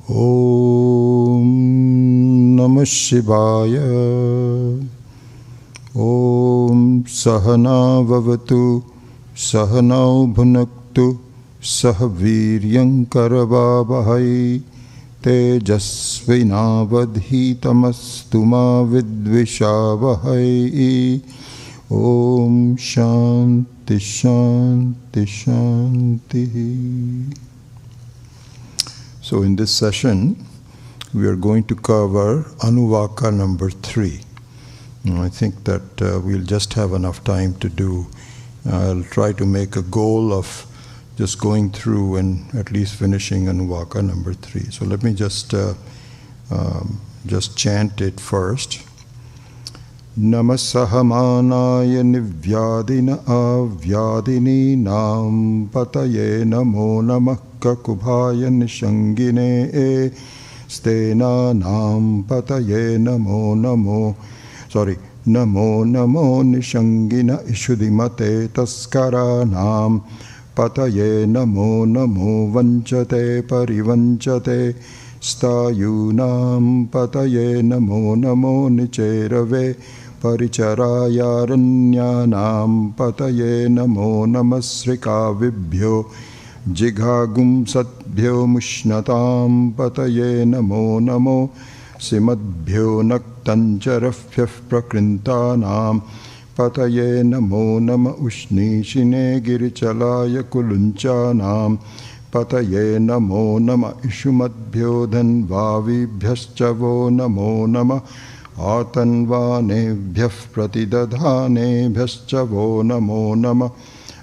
Om Namah Shivaya. Om Sahana Vavatu Sahanau Bhunaktu Sahaviryam Karavavahai Tejasvinavadhitamastu ma vidvishavahai. Om Shanti Shanti Shanti. So in this session, we are going to cover Anuvaka number 3. I think that we'll just have enough time to do. I'll try to make a goal of just going through and at least finishing Anuvaka number 3. So let me just chant it first. Namasahamanaya nivyadina avyadini nam pataye namo namah kakubhaya nishangine stena nam pataye namo namo nishangina ishudimate taskara nam pataye namo namo vanchate parivanchate stayunam pataye namo namo nicherave paricharayaranyanam pataye namo namasrikavibhyo jighagum satbhyo mushnatam pataye namo namo simadbhyo naktancarafyah prakrintanam pataye namo nama ushnishine girichalaya kulunchanam pataye namo nama ishumadbhyo dhanvavibhyascha namo nama atanvanebhyah pratidadhanebhyascha namo nama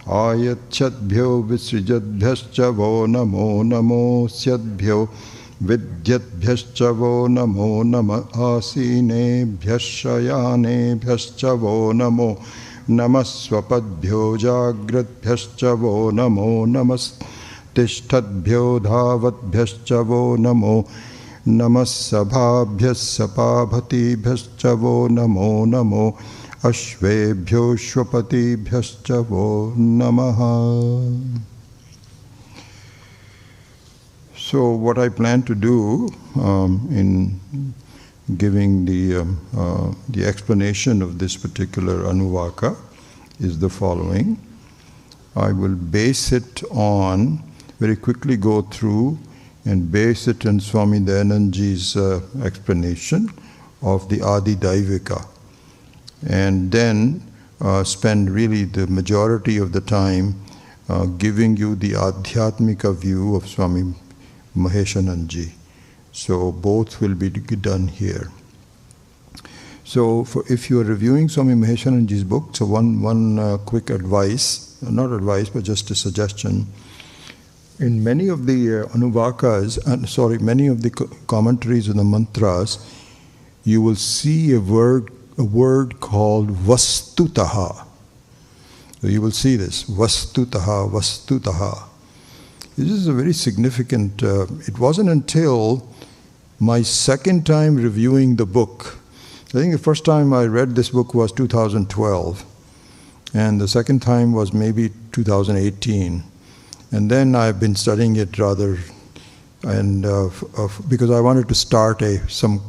ayachyadbhyo visrijadbhyascha namo namo syadbhyo vidyadbhyascha namo nama asinebhyashayanebhyascha namo namaswapadbhyo jagratbhyascha namo namas tishtadbhyo dhavatbhyascha namo namasabhabhyas sapabhatibhyascha namo namo ashvebhyo shvapatibhyascha namaha. So what I plan to do in giving the explanation of this particular Anuvaka is the following. I will base it on, very quickly go through and base it on Swami Dayanandaji's explanation of the Adi Daivika, and then spend really the majority of the time giving you the Adhyatmika view of Swami Maheshanandaji. So both will be done here. So if you are reviewing Swami Maheshanandaji's book, so one quick advice, not advice but just a suggestion. In many of the Anuvakas, many of the commentaries on the mantras, you will see a word called Vastutaha. So you will see this, Vastutaha, Vastutaha. This is a very significant, it wasn't until my second time reviewing the book. I think the first time I read this book was 2012, and the second time was maybe 2018. And then I've been studying it rather, and because I wanted to start some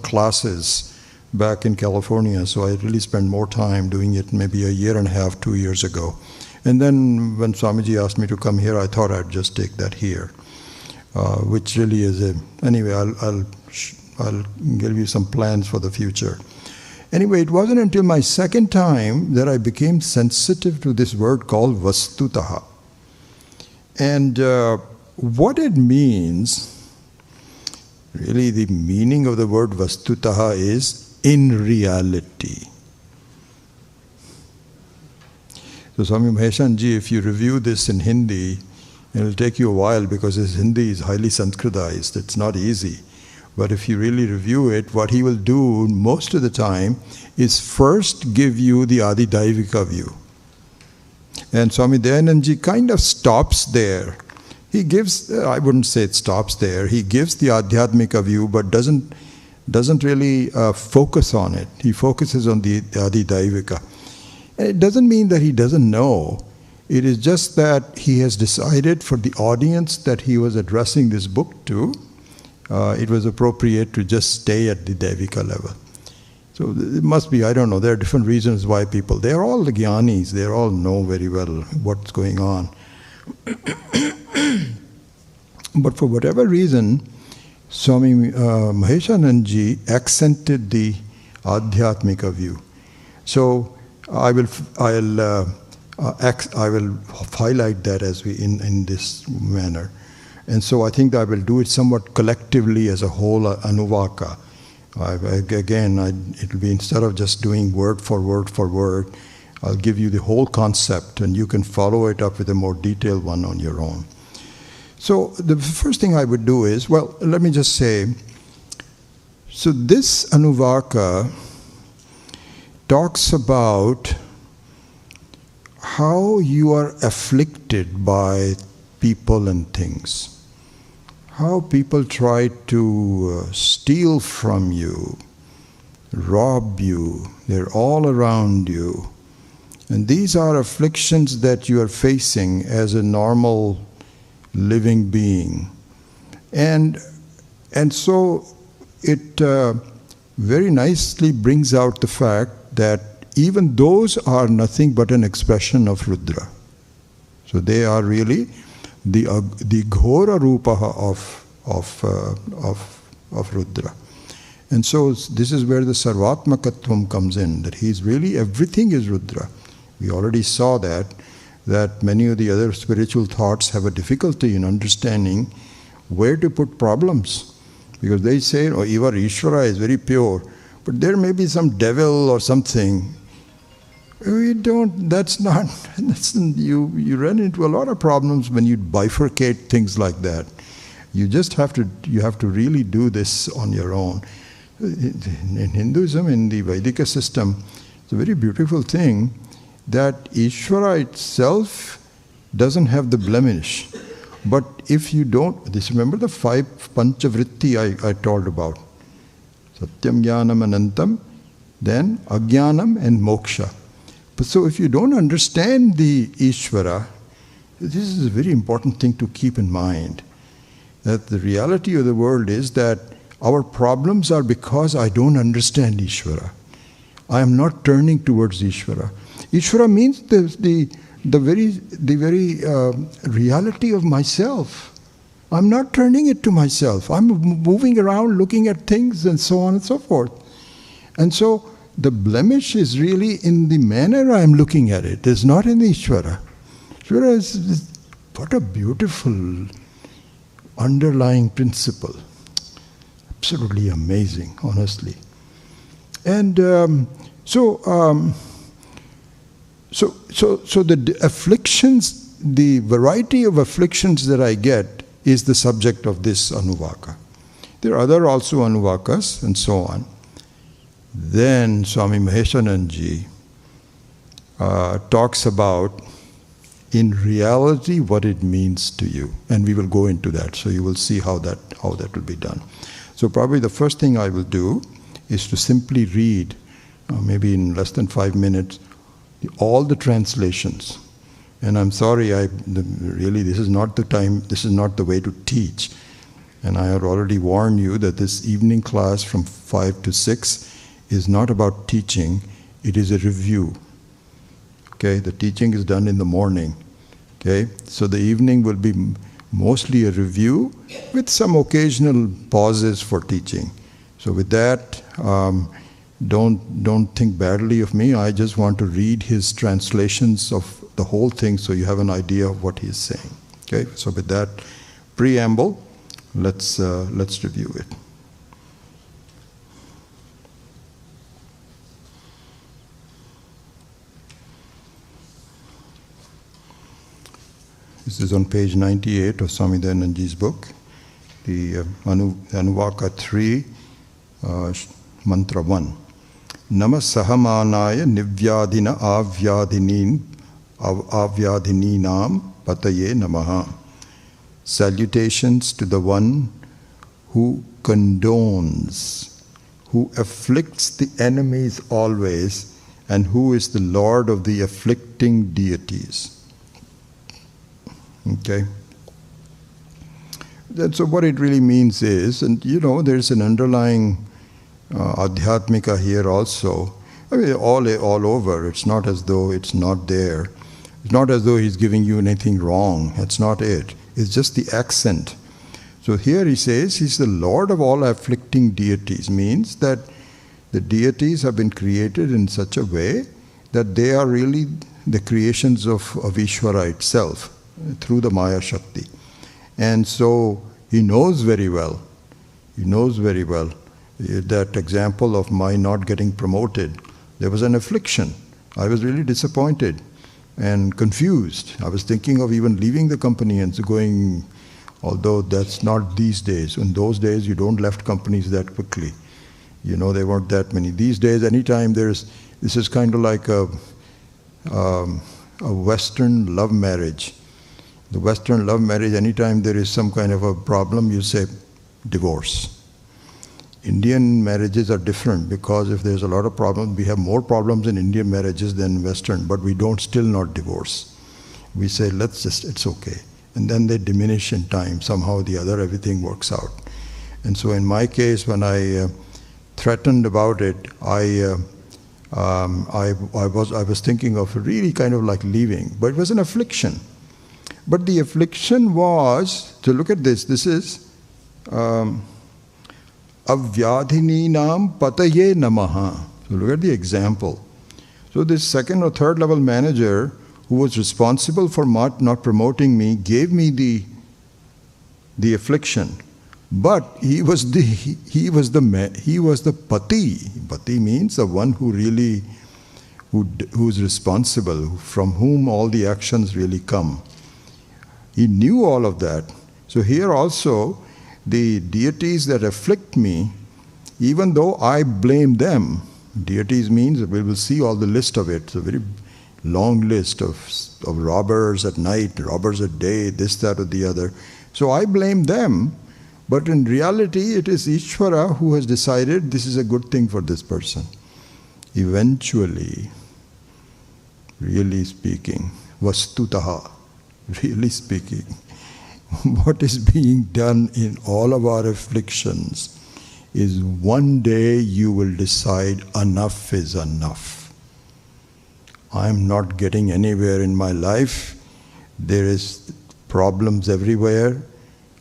classes back in California, so I really spent more time doing it maybe a year and a half, 2 years ago. And then when Swamiji asked me to come here, I thought I'd just take that here, which really is anyway, I'll give you some plans for the future. Anyway, it wasn't until my second time that I became sensitive to this word called Vastutaha. And what it means, really the meaning of the word Vastutaha is in reality. So Swami Maheshanji, if you review this in Hindi, it will take you a while because his Hindi is highly Sanskritized. It's not easy. But if you really review it, what he will do most of the time is first give you the Adi Daivika view. And Swami Dayanandaji kind of stops there. He gives, I wouldn't say it stops there, he gives the Adhyatmika view but doesn't really focus on it. He focuses on the Adi Daivika. And it doesn't mean that he doesn't know. It is just that he has decided for the audience that he was addressing this book to, it was appropriate to just stay at the Devika level. So it must be, I don't know, there are different reasons why people, they're all the Gyanis, they all know very well what's going on. But for whatever reason, Swami Maheshananji accented the Adhyatmika view. So I will highlight that as we in this manner. And so I think I will do it somewhat collectively as a whole Anuvaka. It will be, instead of just doing word for word, I'll give you the whole concept and you can follow it up with a more detailed one on your own. So the first thing I would do is, well, let me just say, so this Anuvaka talks about how you are afflicted by people and things. How people try to steal from you, rob you, they're all around you. And these are afflictions that you are facing as a normal living being. And so it very nicely brings out the fact that even those are nothing but an expression of Rudra. So they are really the Ghora Rupaha of Rudra. And so this is where the Sarvatmakatvam comes in, that he's really, everything is Rudra. We already saw that many of the other spiritual thoughts have a difficulty in understanding where to put problems. Because they say, oh, Ivar Ishvara is very pure, but there may be some devil or something. We don't, you run into a lot of problems when you bifurcate things like that. You just have to really do this on your own. In Hinduism, in the Vedika system, it's a very beautiful thing that Ishvara itself doesn't have the blemish. But if you don't, remember the 5 Panchavritti I told about. Satyam, Jnanam, Anantam, then Ajnanam and Moksha. So if you don't understand the Ishvara, this is a very important thing to keep in mind. That the reality of the world is that our problems are because I don't understand Ishvara. I am not turning towards Ishvara. Ishvara means the very reality of myself. I'm not turning it to myself. I'm moving around looking at things and so on and so forth. And so the blemish is really in the manner I'm looking at it. It's not in the Ishvara. Ishvara is what a beautiful underlying principle. Absolutely amazing, honestly. And so the afflictions, the variety of afflictions that I get is the subject of this Anuvaka. There are other also Anuvakas and so on. Then Swami Maheshananji talks about in reality what it means to you, and we will go into that. So you will see how that will be done. So probably the first thing I will do is to simply read, maybe in less than 5 minutes, all the translations. And I'm sorry, really this is not the time, this is not the way to teach. And I have already warned you that this evening class from 5 to 6 is not about teaching, it is a review. Okay, the teaching is done in the morning. Okay, so the evening will be mostly a review with some occasional pauses for teaching. So with that, don't think badly of me. I just want to read his translations of the whole thing so you have an idea of what he is saying. Okay, so with that preamble, let's review it. This is on page 98 of Swami Dayanandaji's book, the Anuvaka 3, Mantra 1. Nama sahamanaya nivyadina avyadhininam pataye namaha. Salutations to the one who condones, who afflicts the enemies always, and who is the Lord of the afflicting deities. Okay. So what it really means is, and there's an underlying adhyatmika here also. I mean, all over. It's not as though it's not there. It's not as though he's giving you anything wrong. That's not it. It's just the accent. So here he says he's the Lord of all afflicting deities. Means that the deities have been created in such a way that they are really the creations of Ishvara itself through the Maya Shakti. And so he knows very well. He knows very well. That example of my not getting promoted, there was an affliction. I was really disappointed and confused. I was thinking of even leaving the company and going, although that's not these days. In those days, you don't left companies that quickly. There weren't that many. These days, anytime this is kind of like a Western love marriage. The Western love marriage, anytime there is some kind of a problem, you say divorce. Indian marriages are different because if there's a lot of problems, we have more problems in Indian marriages than Western, but we don't still not divorce. We say, it's okay. And then they diminish in time. Somehow or the other, everything works out. And so in my case, when I threatened about it, I was thinking of really kind of like leaving, but it was an affliction. But the affliction was, so look at this is Avyadhininam pataye namaha. So look at the example. So this second or third level manager who was responsible for not promoting me gave me the affliction. But he was the pati. Pati means the one who really who's responsible, from whom all the actions really come. He knew all of that. So here also, the deities that afflict me, even though I blame them, deities means we will see all the list of it. It's a very long list of robbers at night, robbers at day, this, that, or the other. So I blame them, but in reality, it is Ishvara who has decided this is a good thing for this person. Eventually, really speaking, vastutaha, really speaking, what is being done in all of our afflictions is one day you will decide enough is enough. I'm not getting anywhere in my life. There is problems everywhere.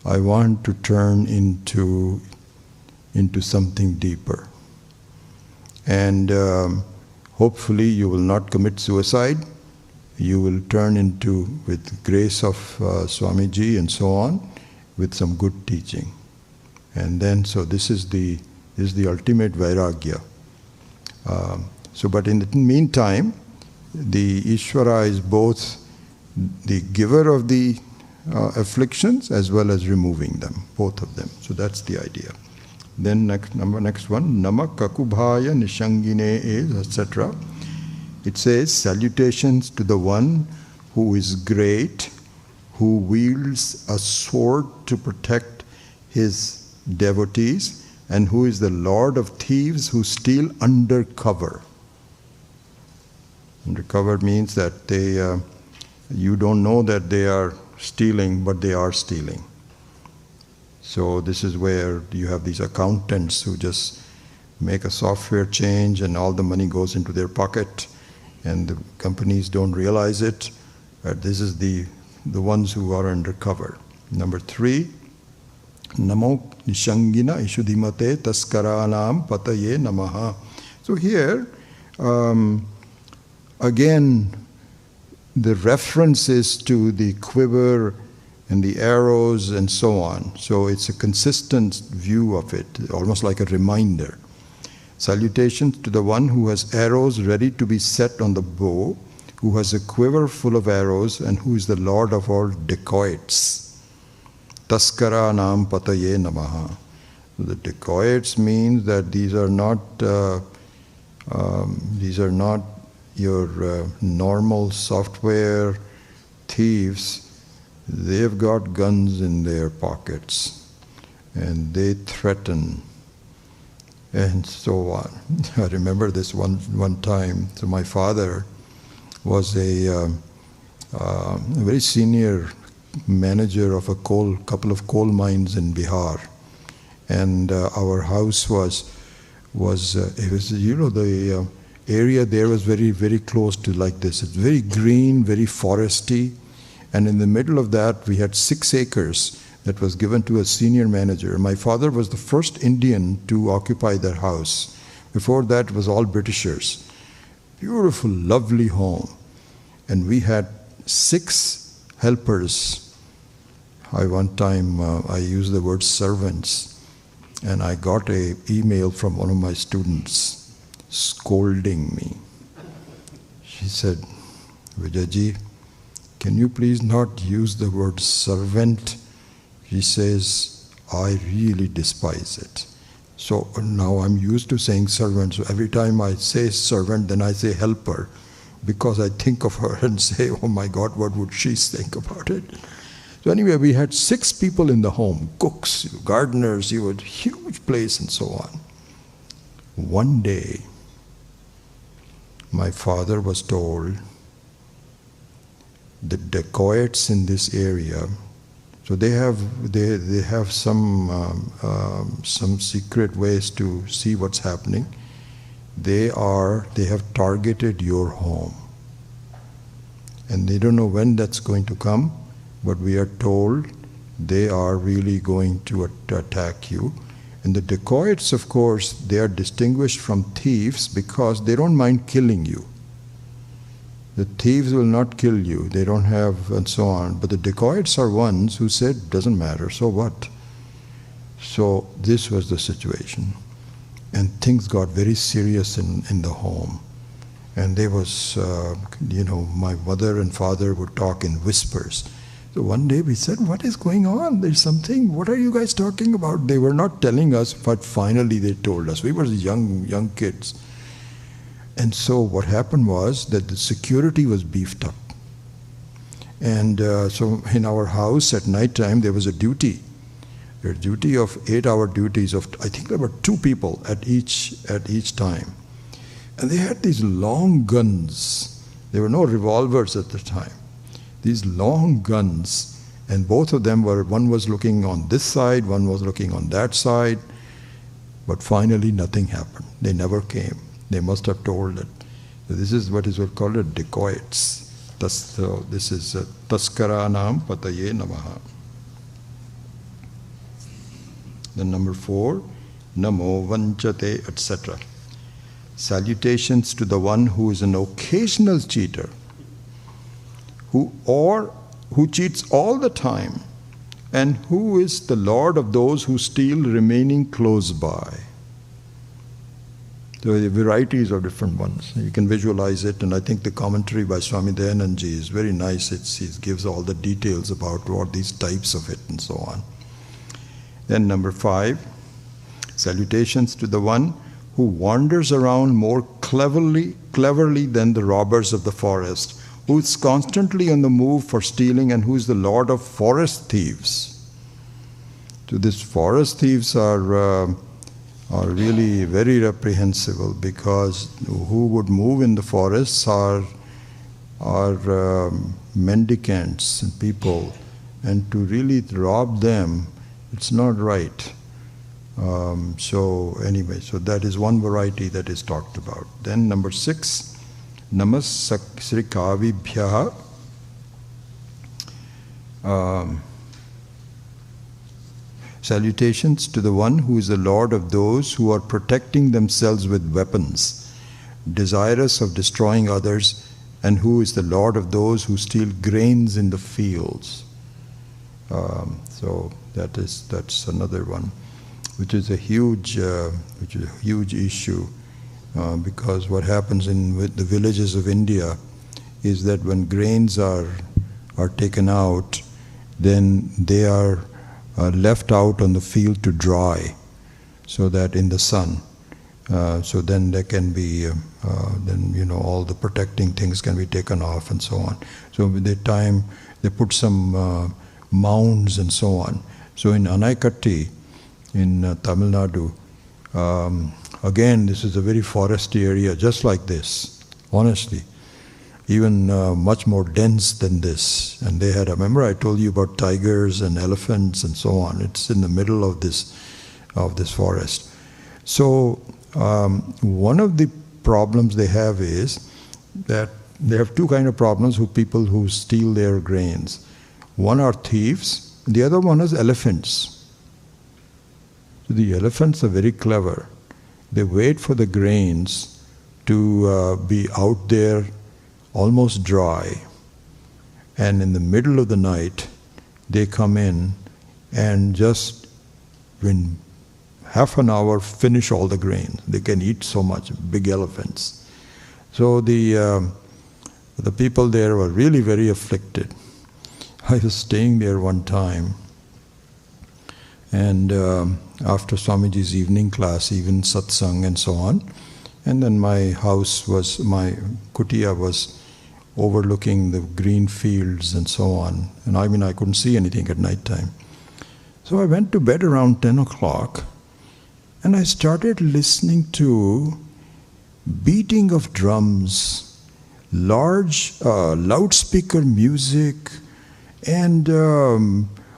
I want to turn into something deeper. And hopefully you will not commit suicide. You will turn into, with grace of Swamiji and so on, with some good teaching. And then, so this is the ultimate vairagya. But in the meantime, the Ishvara is both the giver of the afflictions as well as removing them, both of them. So that's the idea. Then next one, Namak Kakubhaya Nishangine is, etc. It says, salutations to the one who is great, who wields a sword to protect his devotees, and who is the Lord of thieves who steal under cover. Under cover means that you don't know that they are stealing, but they are stealing. So this is where you have these accountants who just make a software change and all the money goes into their pocket, and the companies don't realize it. This is the ones who are undercover. Number 3, Namo Nishangina Ishudhimate Taskaranam Pataye Namaha. So here, again, the reference is to the quiver and the arrows and so on. So it's a consistent view of it, almost like a reminder. Salutations to the one who has arrows ready to be set on the bow, who has a quiver full of arrows, and who is the Lord of all dacoits. Taskara nam pataye namaha. So the dacoits means that these are not your normal software thieves. They've got guns in their pockets, and they threaten, and so on. I remember this one time. So my father was a very senior manager of a couple of coal mines in Bihar, and our house was the area there was very, very close to like this. It's very green, very foresty, and in the middle of that we had 6 acres that was given to a senior manager. My father was the first Indian to occupy that house. Before that it was all Britishers. Beautiful, lovely home. And we had 6 helpers. One time I used the word servants, and I got an email from one of my students scolding me. She said, "Vijayji, can you please not use the word servant?" She says, "I really despise it." So now I'm used to saying servant. So every time I say servant, then I say helper, because I think of her and say, "Oh my God, what would she think about it?" So anyway, we had 6 people in the home, cooks, gardeners, huge place and so on. One day, my father was told the dacoits in this area, so they have some secret ways to see what's happening. They have targeted your home, and they don't know when that's going to come, but we are told they are really going to attack you. And the dacoits, of course, they are distinguished from thieves because they don't mind killing you. The thieves will not kill you, they don't have, and so on. But the dacoits are ones who said, "Doesn't matter, so what?" So this was the situation. And things got very serious in the home. And there was, my mother and father would talk in whispers. So one day we said, "What is going on? There's something, what are you guys talking about?" They were not telling us, but finally they told us. We were young kids. And so what happened was that the security was beefed up. And so in our house at night time there was a duty. There was a duty of 8-hour duties of, I think there were 2 people at each time. And they had these long guns. There were no revolvers at the time. These long guns, and both of them one was looking on this side, one was looking on that side. But finally nothing happened. They never came. They must have told it. So this is what is called a dacoits. So this is Taskaranam Pataye Namaha. Then number 4, Namo Vanchate, etc. Salutations to the one who is an occasional cheater, who cheats all the time, and who is the Lord of those who steal remaining close by. So the varieties of different ones. You can visualize it, and I think the commentary by Swami Dayanandji is very nice. It gives all the details about what these types of it and so on. Then number 5, salutations to the one who wanders around more cleverly than the robbers of the forest, who is constantly on the move for stealing, and who is the lord of forest thieves. So these forest thieves are really very reprehensible, because who would move in the forests are mendicants and people, and to really rob them, it's not right. So anyway, so that is one variety that is talked about. Then number 6, Namas Sri Kavibhyaha. Salutations to the one who is the Lord of those who are protecting themselves with weapons, desirous of destroying others, and who is the Lord of those who steal grains in the fields. So that's another one, which is a huge issue, because what happens in the villages of India is that when grains are taken out, then they are left out on the field to dry, so that in the sun, so then there can be all the protecting things can be taken off and so on. So with the time they put some mounds and so on. So in Anaikatti in Tamil Nadu, again this is a very foresty area, just like this, honestly. even much more dense than this. And they had, remember I told you about tigers and elephants and so on. It's in the middle of this forest. So one of the problems they have is that they have two kind of problems with people who steal their grains. One are thieves, the other one is elephants. So the elephants are very clever. They wait for the grains to be out there almost dry, and in the middle of the night they come in and just in half an hour finish all the grain. They can eat so much, big elephants. So the people there were really very afflicted. I was staying there one time, and after Swamiji's evening class, even satsang and so on, and then my kutia was overlooking the green fields and so on. And I couldn't see anything at night time. So I went to bed around 10 o'clock, and I started listening to beating of drums, large loudspeaker music, and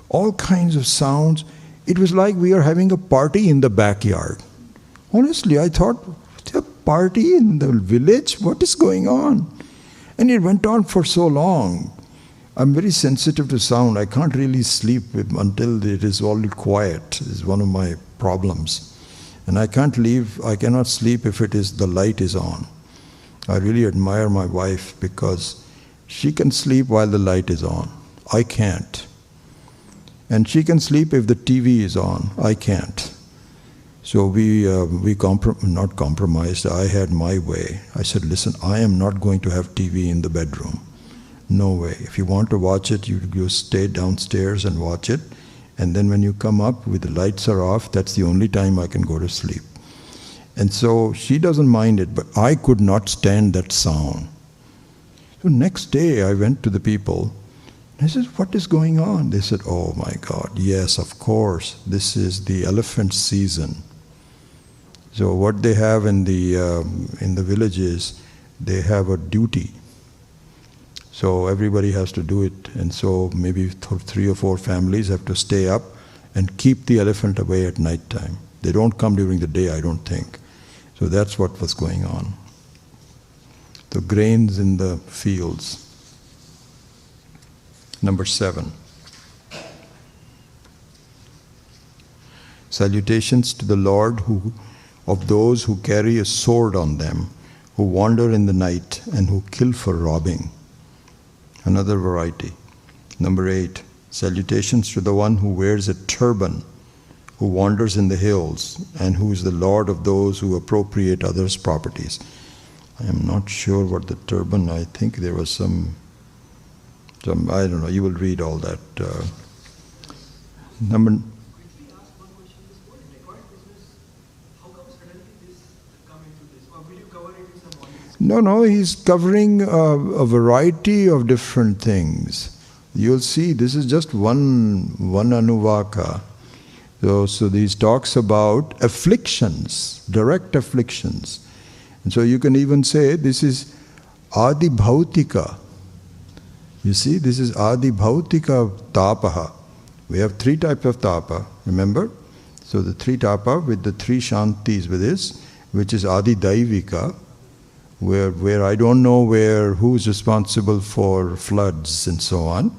all kinds of sounds. It was like we are having a party in the backyard. Honestly, I thought, a party in the village? What is going on? And it went on for so long. I'm very sensitive to sound. I can't really sleep until it is all quiet. It's one of my problems. And I cannot sleep if the light is on. I really admire my wife because she can sleep while the light is on. I can't. And she can sleep if the TV is on. I can't. So we not compromised. I had my way. I said, listen, I am not going to have TV in the bedroom. No way. If you want to watch it, you stay downstairs and watch it. And then when you come up, with the lights are off, that's the only time I can go to sleep. And so she doesn't mind it, but I could not stand that sound. So next day I went to the people. I said, what is going on? They said, oh my God, yes, of course, this is the elephant season. So what they have in the villages, they have a duty. So everybody has to do it. And so maybe 3 or 4 families have to stay up and keep the elephant away at night time. They don't come during the day, I don't think. So that's what was going on. The grains in the fields. Number 7. Salutations to the Lord of those who carry a sword on them, who wander in the night and who kill for robbing. Another variety. Number 8. Salutations to the one who wears a turban, who wanders in the hills, and who is the Lord of those who appropriate others' properties. I am not sure what the turban, I think there was some I don't know, you will read all that. Number. Quickly ask one question. This whole record business, how come suddenly this come into this? Or will you cover it in some audience? No, he's covering a variety of different things. You'll see, this is just one anuvaka. So these talks about afflictions, direct afflictions. And so you can even say this is Adi Bhautika. You see, this is Adi Bhautika Tapaha. We have 3 types of tapa, remember? So the 3 tapa with the 3 shantis with this, which is Adi Daivika, where I don't know who's responsible for floods and so on.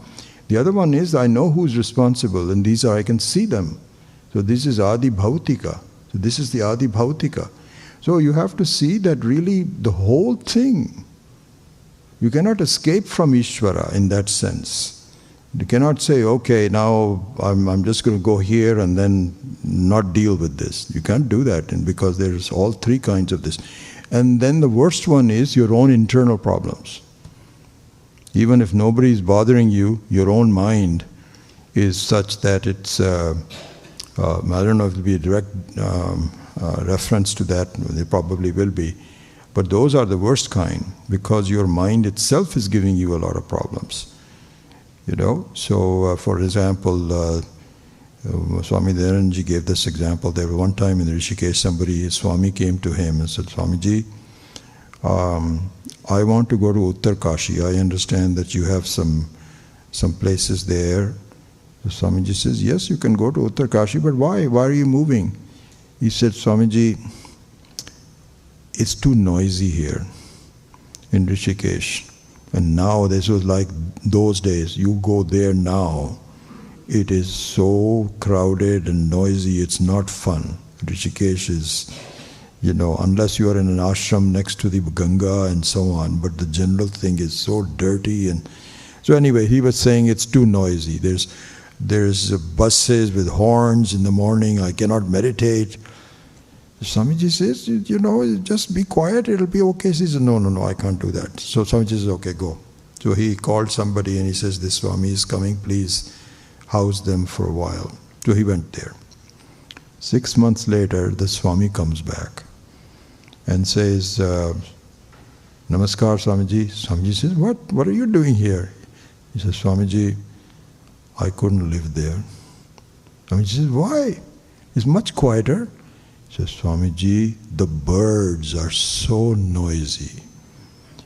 The other one is I know who's responsible, and these I can see them. So this is Adi Bhautika. So this is the Adi Bhautika. So you have to see that really the whole thing. You cannot escape from Ishvara in that sense. You cannot say, okay, now I'm just going to go here and then not deal with this. You can't do that, and because there's all 3 kinds of this. And then the worst one is your own internal problems. Even if nobody is bothering you, your own mind is such that it's, I don't know if it will be a direct reference to that, there probably will be. But those are the worst kind, because your mind itself is giving you a lot of problems. You know, so for example, Swami Dayananji gave this example. There was one time in Rishikesh, Swami came to him and said, Swamiji, I want to go to Uttarkashi. I understand that you have some places there. So Swamiji says, yes, you can go to Uttarkashi, but why? Why are you moving? He said, Swamiji, it's too noisy here in Rishikesh. And now this was like those days. You go there now, it is so crowded and noisy, it's not fun. Rishikesh is, unless you are in an ashram next to the Ganga and so on, but the general thing is so dirty. And so anyway, he was saying it's too noisy. There's buses with horns in the morning. I cannot meditate. Swamiji says, just be quiet, it'll be okay. He says, no, I can't do that. So Swamiji says, okay, go. So he called somebody and he says, this Swami is coming, please house them for a while. So he went there. 6 months later, the Swami comes back and says, Namaskar, Swamiji. Swamiji says, what are you doing here? He says, Swamiji, I couldn't live there. Swamiji says, why? It's much quieter. He says, Swamiji, the birds are so noisy.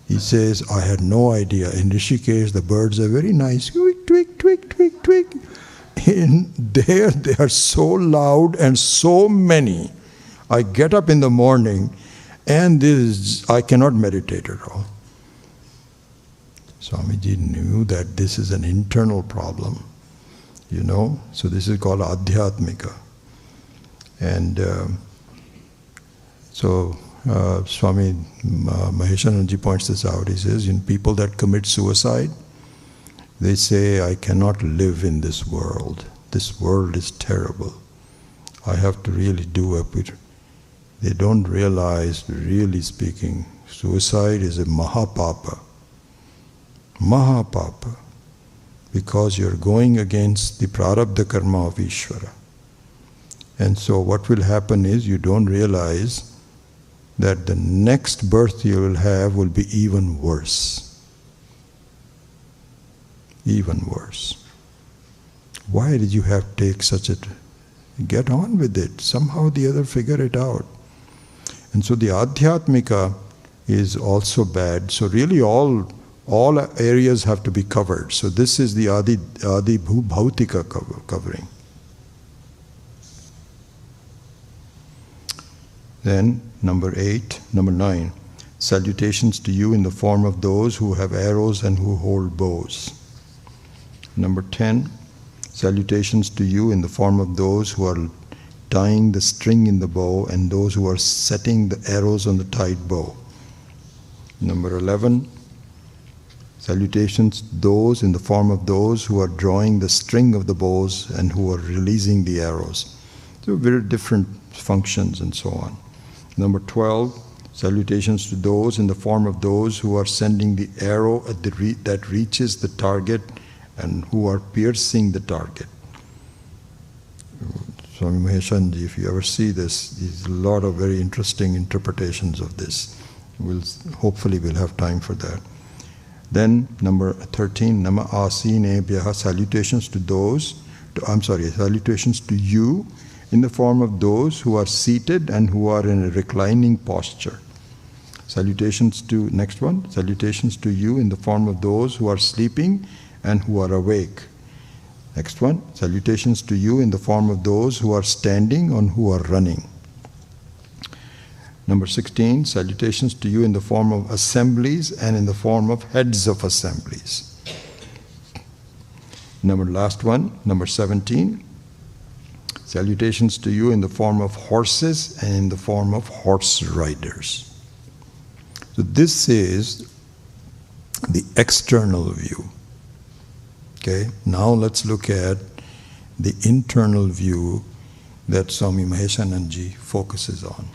He says, I had no idea. In Rishikesh, the birds are very nice. Tweak, tweak, tweak, tweak, tweak. In there, they are so loud and so many. I get up in the morning and I cannot meditate at all. Swamiji knew that this is an internal problem, So this is called Adhyatmika. And Swami Maheshananji points this out. He says, in people that commit suicide, they say, I cannot live in this world. This world is terrible. I have to really do up with it. They don't realize, really speaking, suicide is a mahapapa. Mahapapa. Because you're going against the prarabdha karma of Ishvara. And so what will happen is you don't realize that the next birth you will have will be even worse. Even worse. Why did you have to take such a... Get on with it. Somehow or the other figure it out. And so the Adhyatmika is also bad. So really all areas have to be covered. So this is the Adi Bhautika covering. Then number 9, salutations to you in the form of those who have arrows and who hold bows. Number 10, salutations to you in the form of those who are tying the string in the bow and those who are setting the arrows on the tied bow. Number 11, salutations to those in the form of those who are drawing the string of the bows and who are releasing the arrows. So very different functions and so on. Number 12, salutations to those in the form of those who are sending the arrow at that reaches the target and who are piercing the target. Swami Maheshanji, if you ever see this, there's a lot of very interesting interpretations of this. Hopefully we'll have time for that. Then number 13, Nama Asinebhyaha, salutations to you in the form of those who are seated and who are in a reclining posture. Salutations to, next one, salutations to you in the form of those who are sleeping and who are awake. Next one, salutations to you in the form of those who are standing and who are running. Number 16, salutations to you in the form of assemblies and in the form of heads of assemblies. Last one, number 17, salutations to you in the form of horses and in the form of horse riders. So this is the external view. Okay, now let's look at the internal view that Swami Maheshananji focuses on.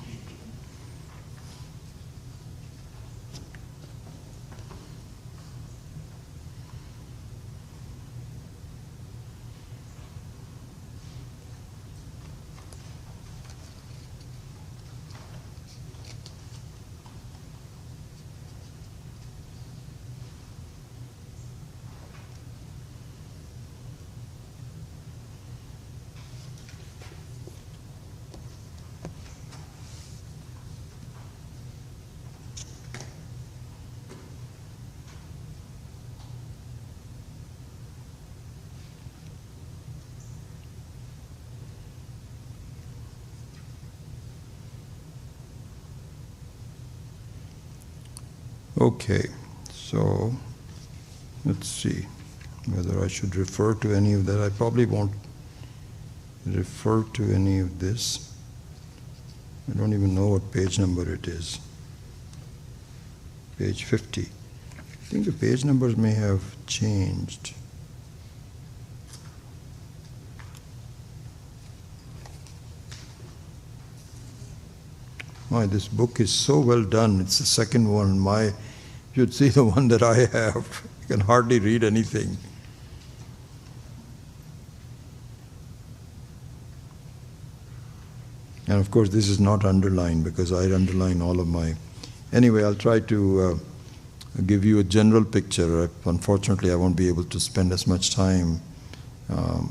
Okay, so let's see whether I should refer to any of that. I probably won't refer to any of this. I don't even know what page number it is. Page 50. I think the page numbers may have changed. My, this book is so well done. It's the second one. You should see the one that I have. You can hardly read anything. And of course, this is not underlined because I underline all of my... Anyway, I'll try to give you a general picture. Unfortunately, I won't be able to spend as much time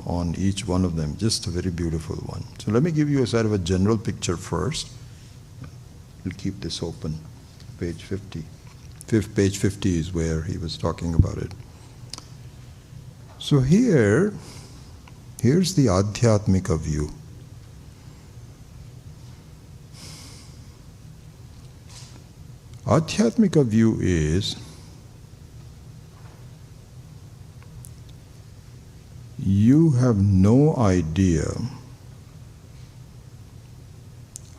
on each one of them. Just a very beautiful one. So let me give you a sort of a general picture first. We'll keep this open. Page 50. Page 50 is where he was talking about it. So here's the Adhyatmika view. Adhyatmika view is you have no idea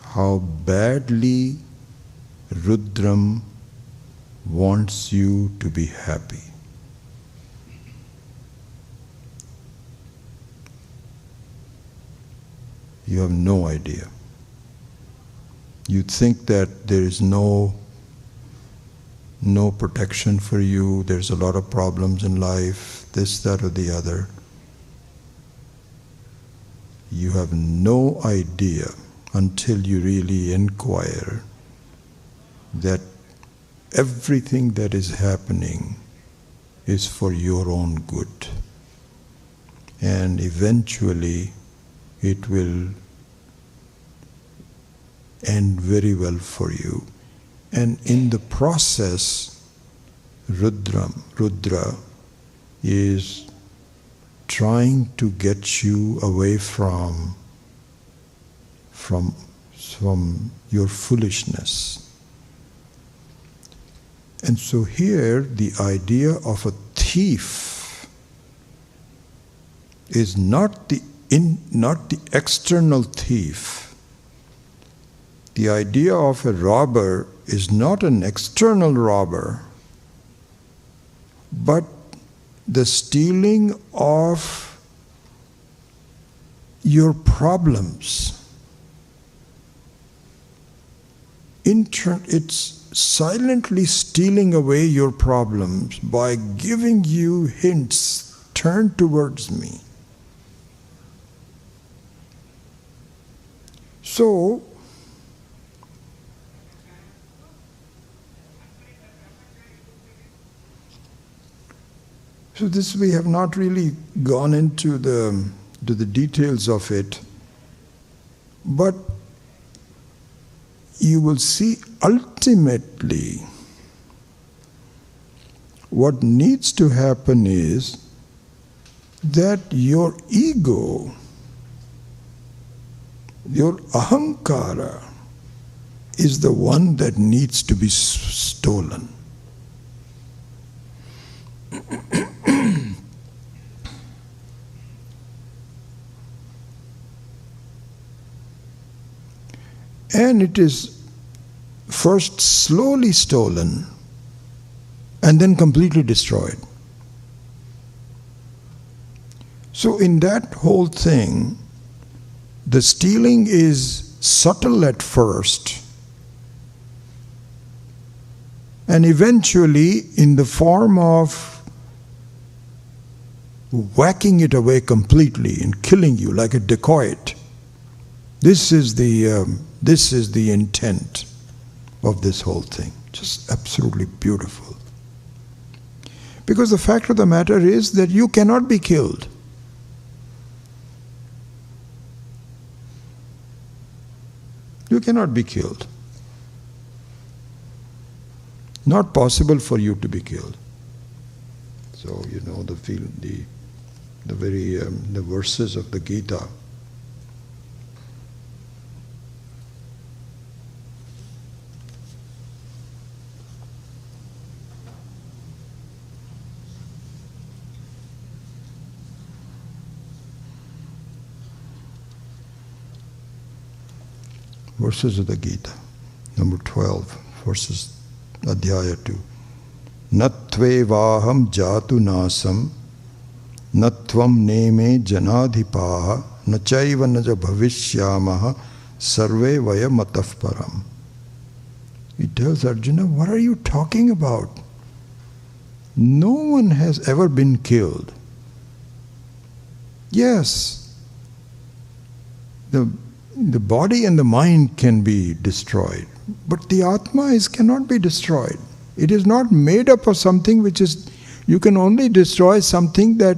how badly Rudram wants you to be happy. You have no idea. You think that there is no protection for you, there's a lot of problems in life, this, that, or the other. You have no idea until you really inquire that everything that is happening is for your own good. And eventually it will end very well for you. And in the process, Rudra is trying to get you away from your foolishness. And so here, the idea of a thief is not the external thief. The idea of a robber is not an external robber, but the stealing of your problems. It's silently stealing away your problems by giving you hints. Turn towards me. So this we have not really gone into the details of it, but you will see ultimately what needs to happen is that your ego, your ahankara, is the one that needs to be stolen. And it is first slowly stolen and then completely destroyed. So in that whole thing, the stealing is subtle at first and eventually in the form of whacking it away completely and killing you like a dacoit. This is the intent of this whole thing. Just absolutely beautiful. Because the fact of the matter is that you cannot be killed. You cannot be killed. Not possible for you to be killed. So you know the verses of the Gita. verses of the Gita, number 12, verses Adhyaya 2. Natvevaham jatu nasam natvam neme janadhipaha nachaiva naja bhavishyamaha sarve vaya mataf param. He tells Arjuna, what are you talking about? No one has ever been killed. Yes, the body and the mind can be destroyed, but the Atma cannot be destroyed. It is not made up of something which is, you can only destroy something that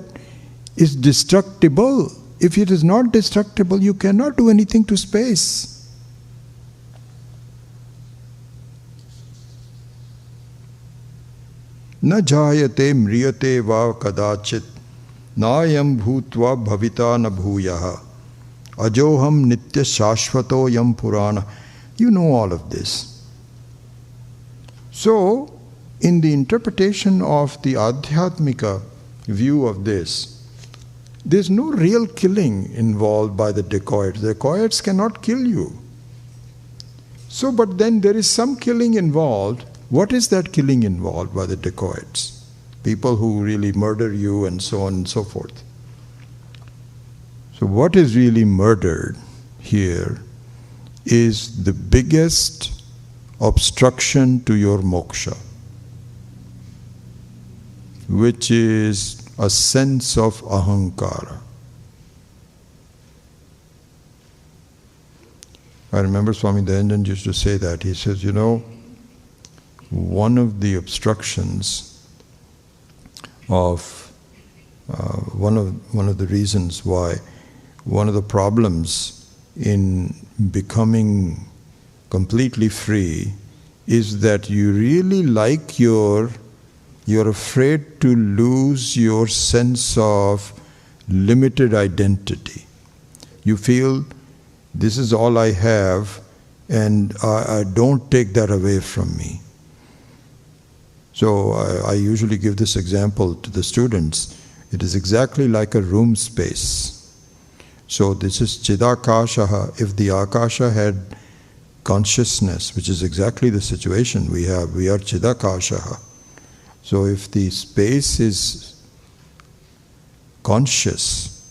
is destructible. If it is not destructible, you cannot do anything to space. Na jayate mriyate va kadachit nayam bhutva bhavita na bhuyaha ajoham nitya shashvato yam purana. You know all of this. So, in the interpretation of the Adhyatmika view of this, there's no real killing involved by the dacoits. The dacoits cannot kill you. So, but then there is some killing involved. What is that killing involved by the dacoits? People who really murder you and so on and so forth. So what is really murdered here is the biggest obstruction to your moksha, which is a sense of ahankara. I remember Swami Dayanand used to say that. He says, one of the obstructions of one of the reasons why, one of the problems in becoming completely free is that you really like you're afraid to lose your sense of limited identity. You feel this is all I have and I don't take that away from me. So I usually give this example to the students. It is exactly like a room space. So this is Chidakashaha. If the Akasha had consciousness, which is exactly the situation we have, we are Chidakashaha. So if the space is conscious,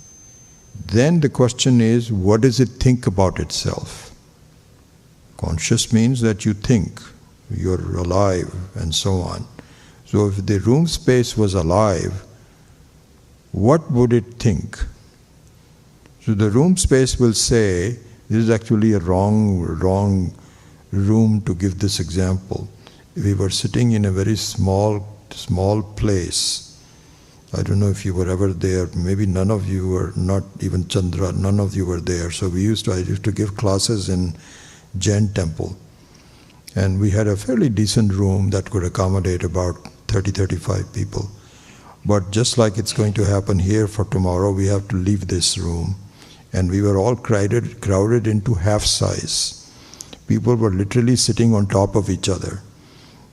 then the question is, what does it think about itself? Conscious means that you think, you're alive, and so on. So if the room space was alive, what would it think? So the room space will say, this is actually a wrong room to give this example. If we were sitting in a very small place, I don't know if you were ever there, maybe none of you were, not even Chandra, none of you were there. So I used to give classes in Jain temple. And we had a fairly decent room that could accommodate about 30-35 people. But just like it's going to happen here for tomorrow, we have to leave this room. And we were all crowded into half size. People were literally sitting on top of each other.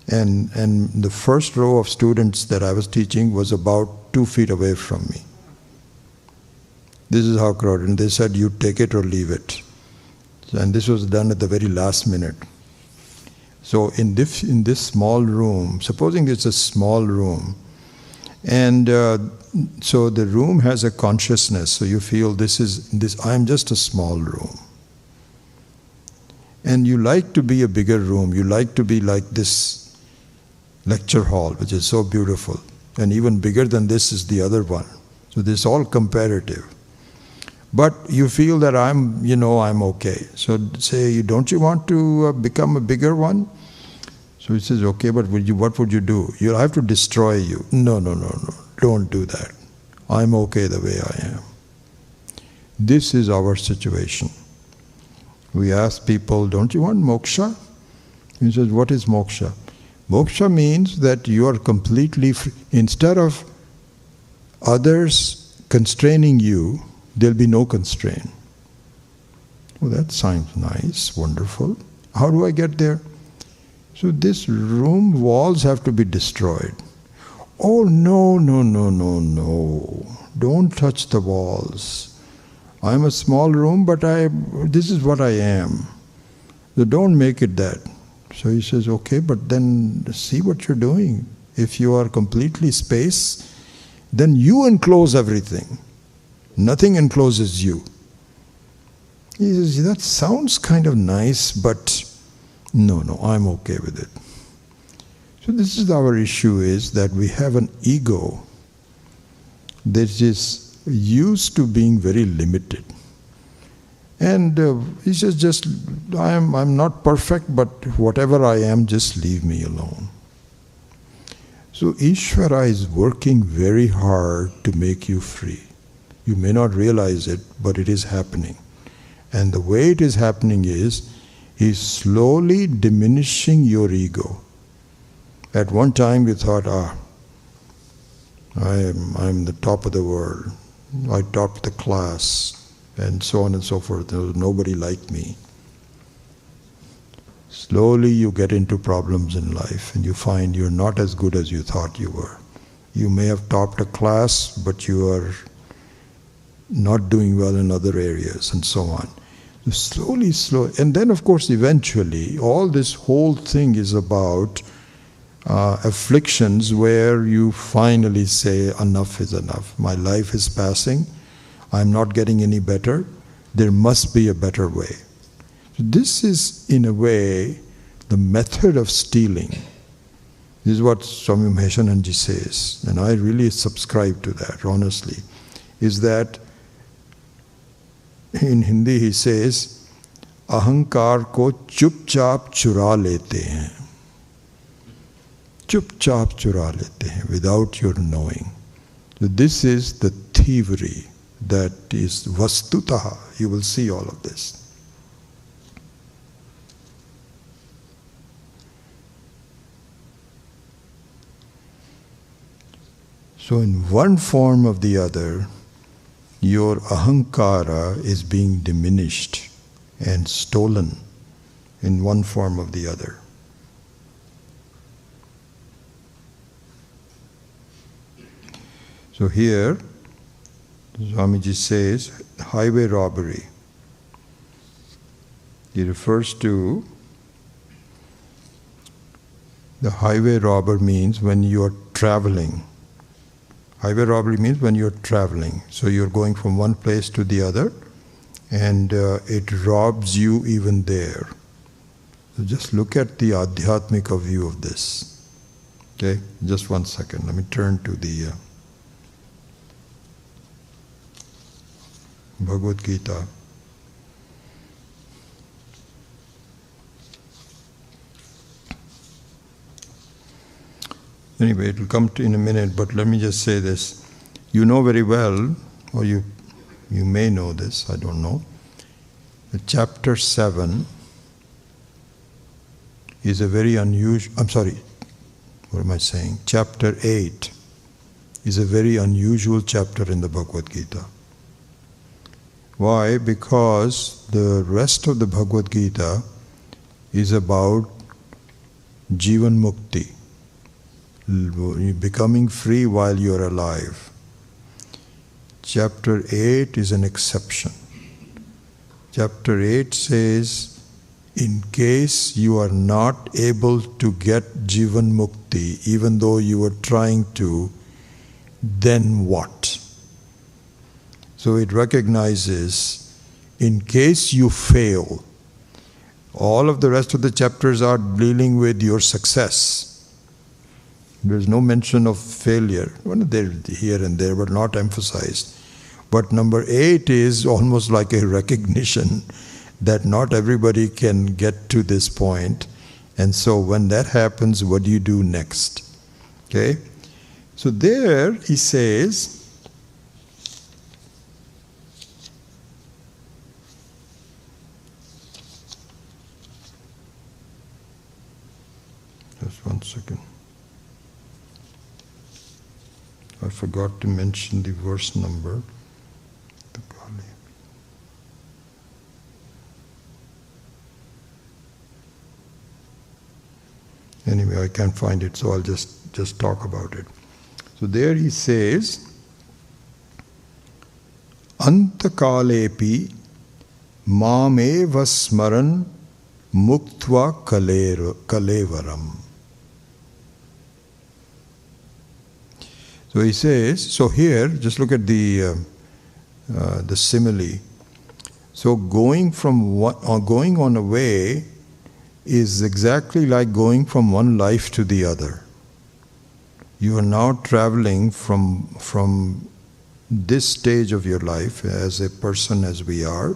And the first row of students that I was teaching was about 2 feet away from me. This is how crowded. And they said, you take it or leave it. And this was done at the very last minute. So in this small room, supposing it's a small room, and so the room has a consciousness, so you feel I'm just a small room. And you like to be a bigger room, you like to be like this lecture hall, which is so beautiful. And even bigger than this is the other one. So this is all comparative. But you feel that I'm okay. So say, don't you want to become a bigger one? So he says, okay, but what would you do? You'll have to destroy you. No, don't do that. I'm okay the way I am. This is our situation. We ask people, don't you want moksha? He says, what is moksha? Moksha means that you are completely free. Instead of others constraining you, there'll be no constraint. Oh, that sounds nice, wonderful. How do I get there? So this room walls have to be destroyed. Oh, no. Don't touch the walls. I'm a small room, but this is what I am. So don't make it that. So he says, okay, but then see what you're doing. If you are completely space, then you enclose everything. Nothing encloses you. He says, that sounds kind of nice, but no, I'm okay with it. So this is our issue, is that we have an ego that is used to being very limited. And he says, just, I'm not perfect, but whatever I am, just leave me alone. So Ishvara is working very hard to make you free. You may not realize it, but it is happening. And the way it is happening is, he's slowly diminishing your ego. At one time you thought, I'm the top of the world. I topped the class, and so on and so forth. There was nobody like me. Slowly you get into problems in life, and you find you're not as good as you thought you were. You may have topped a class, but you are not doing well in other areas, and so on. Slowly, and then of course eventually all this whole thing is about afflictions where you finally say, enough is enough. My life is passing. I'm not getting any better. There must be a better way. This is, in a way, the method of stealing. This is what Swami Maheshananji says, and I really subscribe to that, honestly, is that in Hindi he says, ahankar ko chupchap chura lete hain. Chupchap chura lete hain, without your knowing. So this is the thievery that is vastutaha. You will see all of this. So in one form or the other, your ahankara is being diminished and stolen in one form or the other. So here, Swamiji says, highway robbery. He refers to the highway robber means when you are traveling. Highway robbery means when you're traveling. So you're going from one place to the other, and it robs you even there. So just look at the adhyatmika view of this. Okay, just 1 second. Let me turn to the Bhagavad Gita. Anyway, it will come to in a minute, but let me just say this. You know very well, or you may know this, I don't know, that chapter 7 is a very unusual, Chapter 8 is a very unusual chapter in the Bhagavad Gita. Why? Because the rest of the Bhagavad Gita is about Jivan Mukti, becoming free while you are alive. Chapter 8 is an exception. Chapter 8 says, in case you are not able to get Jivan Mukti, even though you are trying to, then what? So it recognizes, in case you fail, all of the rest of the chapters are dealing with your success. There's no mention of failure. Well, they're here and there, but not emphasized. But number 8 is almost like a recognition that not everybody can get to this point. And so when that happens, what do you do next? Okay? So there he says, just 1 second. I forgot to mention the verse number. Anyway, I can't find it, so I'll just talk about it. So there he says, Antakalepi mameva smaran muktva kalevaram. So he says, so here, just look at the simile. So going on a way is exactly like going from one life to the other. You are now traveling from this stage of your life as a person as we are.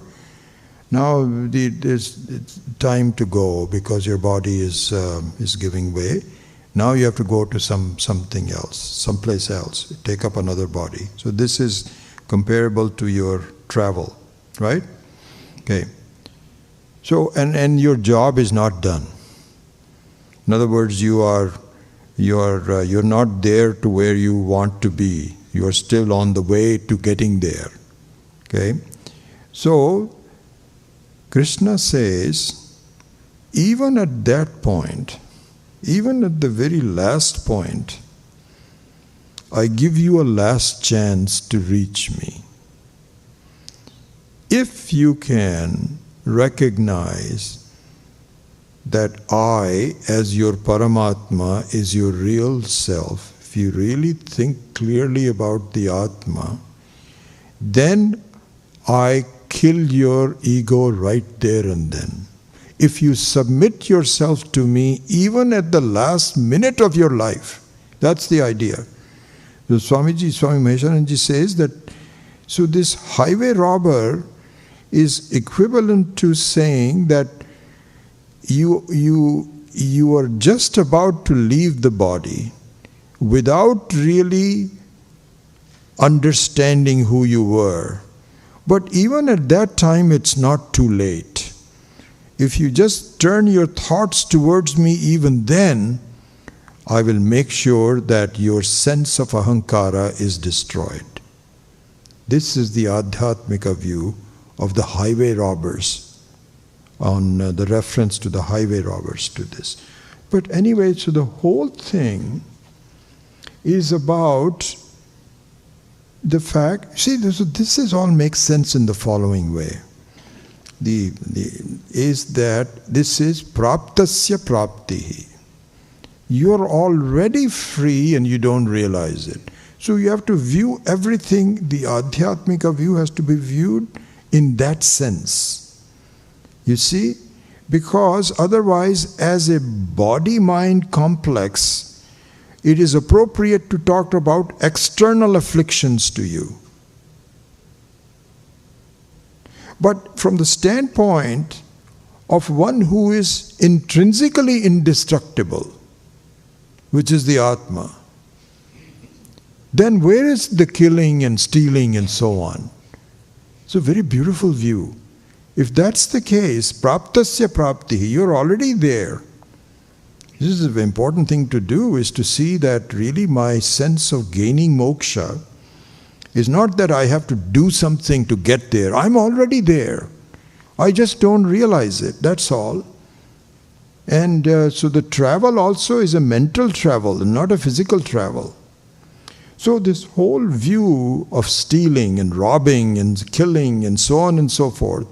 Now it's time to go because your body is giving way. Now you have to go to something else, someplace else, take up another body. So this is comparable to your travel, right? Okay. So and your job is not done. In other words, you're not there to where you want to be. You are still on the way to getting there. Okay? So Krishna says, even at that point, even at the very last point, I give you a last chance to reach me. If you can recognize that I, as your Paramatma, is your real self, if you really think clearly about the Atma, then I kill your ego right there and then. If you submit yourself to me even at the last minute of your life, that's the idea. So Swami Maheswaranji says that, so this highway robber is equivalent to saying that you are just about to leave the body without really understanding who you were. But even at that time, it's not too late. If you just turn your thoughts towards me even then, I will make sure that your sense of ahankara is destroyed. This is the Adhyatmika view of the highway robbers, on the reference to the highway robbers to this. But anyway, so the whole thing is about the fact, see, this is all makes sense in the following way. Is that this is praptasya praptihi. You're already free and you don't realize it. So you have to view everything, the Adhyatmika view has to be viewed in that sense. You see? Because otherwise, as a body-mind complex, it is appropriate to talk about external afflictions to you. But from the standpoint of one who is intrinsically indestructible, which is the Atma, then where is the killing and stealing and so on? It's a very beautiful view. If that's the case, praptasya praptihi, you're already there. This is an important thing to do, is to see that really my sense of gaining moksha is not that I have to do something to get there. I'm already there. I just don't realize it, that's all. And so the travel also is a mental travel and not a physical travel. So this whole view of stealing and robbing and killing and so on and so forth